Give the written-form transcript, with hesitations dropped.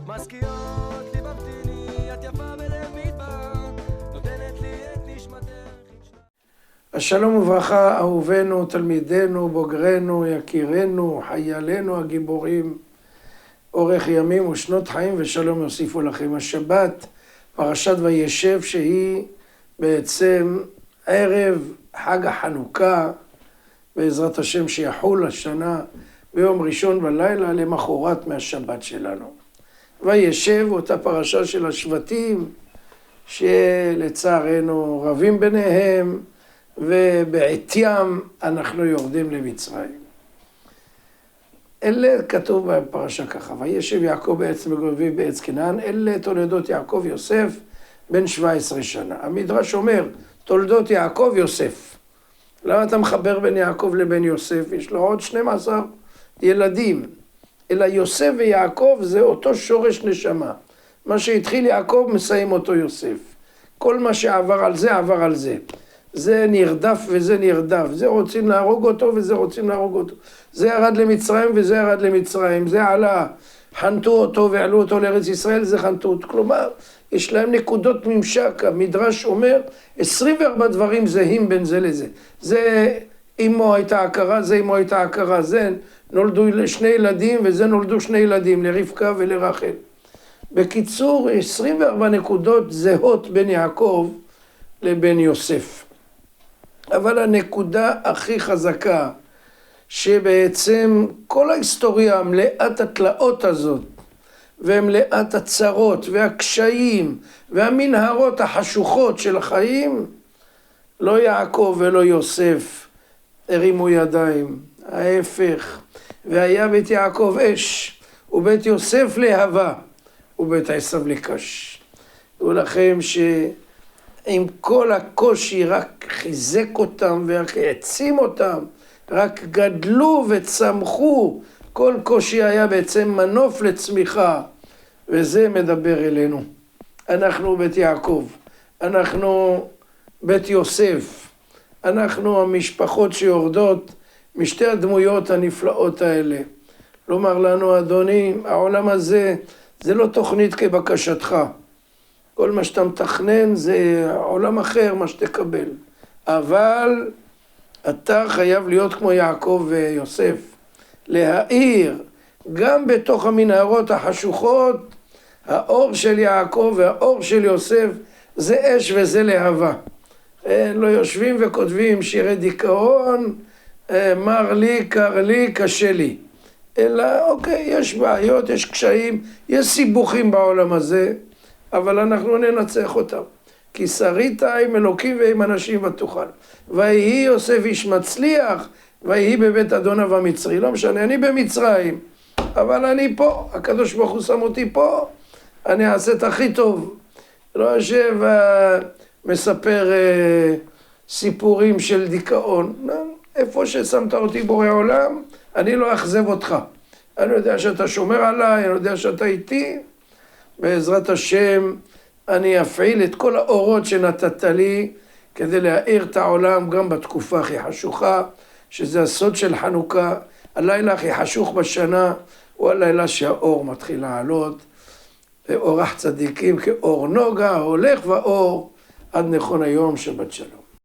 משכיות לי במתיני, את יפה בלב מדבר, נותנת לי את נשמתך. השלום וברכה, אהובינו, תלמידינו, בוגרינו, יקירנו, חיילינו הגיבורים, אורך ימים ושנות חיים ושלום יוסיפו לכם. השבת, פרשת וישב, שהיא בעצם ערב חג החנוכה, בעזרת השם שיחול השנה ביום ראשון בלילה למחרת מהשבת שלנו. וישב, אותה פרשה של השבטים שלצערנו רבים ביניהם, ובעתיים אנחנו יורדים למצרים. אלה כתוב בפרשה ככה, וישב יעקב בעץ מגוריו בעץ כנען, אלה תולדות יעקב יוסף בן 17 שנה. המדרש אומר, תולדות יעקב יוסף. למה אתה מחבר בין יעקב לבין יוסף? יש לו עוד 12 ילדים. אלא יוסף ויעקב זה אותו שורש נשמה. מה שהתחיל יעקב מסיים אותו יוסף. כל מה שעבר על זה עבר על זה. זה נרדף וזה נרדף, זה רוצים להרוג אותו וזה רוצים להרוג אותו. זה ירד למצרים וזה ירד למצרים, זה עלה, חנתו אותו ועלו אותו לארץ ישראל, זה חנתו אותו. כלומר, יש להם נקודות ממשק, המדרש אומר, 24 דברים זהים בין זה לזה. זה אמו הייתה עקרה, זה אמו הייתה עקרה, זה נולדו שני ילדים וזה נולדו שני ילדים, לרבקה ולרחל. בקיצור, 24 נקודות זהות בין יעקב לבין יוסף. אבל הנקודה הכי חזקה, שבעצם כל ההיסטוריה מלאת התלאות הזאת, ומלאת הצרות והקשיים והמנהרות החשוכות של החיים, לא יעקב ולא יוסף הרימו ידיים, ההפך. והיה בית יעקב אש, ובית יוסף להבה, ובית עשיו לקש. תראו לכם עם כל הקושי רק חיזק אותם ורק העצים אותם, רק גדלו וצמחו. כל קושי היה בעצם מנוף לצמיחה, וזה מדבר אלינו. אנחנו בית יעקב, אנחנו בית יוסף, אנחנו המשפחות שיורדות משתי הדמויות הנפלאות האלה. לומר לנו, אדוני, העולם הזה זה לא תוכנית כבקשתך. כל מה שאתה מתכנן זה עולם אחר מה שתקבל. אבל אתה חייב להיות כמו יעקב ויוסף. להאיר גם בתוך המנהרות החשוכות, האור של יעקב והאור של יוסף זה אש וזה להבה. לא יושבים וכותבים שירי דיכאון, מר לי, קר לי, קשה לי. אלא אוקיי, יש בעיות, יש קשיים, יש סיבוכים בעולם הזה, אבל אנחנו ננצח אותם. כי שרית עם אלוקים ועם אנשים ותוכל. ויהי יוסף איש מצליח, ויהי בבית אדוניו המצרי. לא משנה, אני במצרים, אבל אני פה. הקדוש ברוך הוא שם אותי פה, אני אעשה את הכי טוב. לא יושב מספר סיפורים של דיכאון. איפה ששמת אותי בורא עולם, אני לא אכזב אותך. אני יודע שאתה שומר עליי, אני יודע שאתה איתי. בעזרת השם אני אפעיל את כל האורות שנתת לי כדי להאיר את העולם גם בתקופה הכי חשוכה, שזה הסוד של חנוכה. הלילה הכי חשוך בשנה הוא הלילה שהאור מתחיל לעלות, ואורח צדיקים כאור נוגה הולך ואור עד נכון היום. שבת שלום.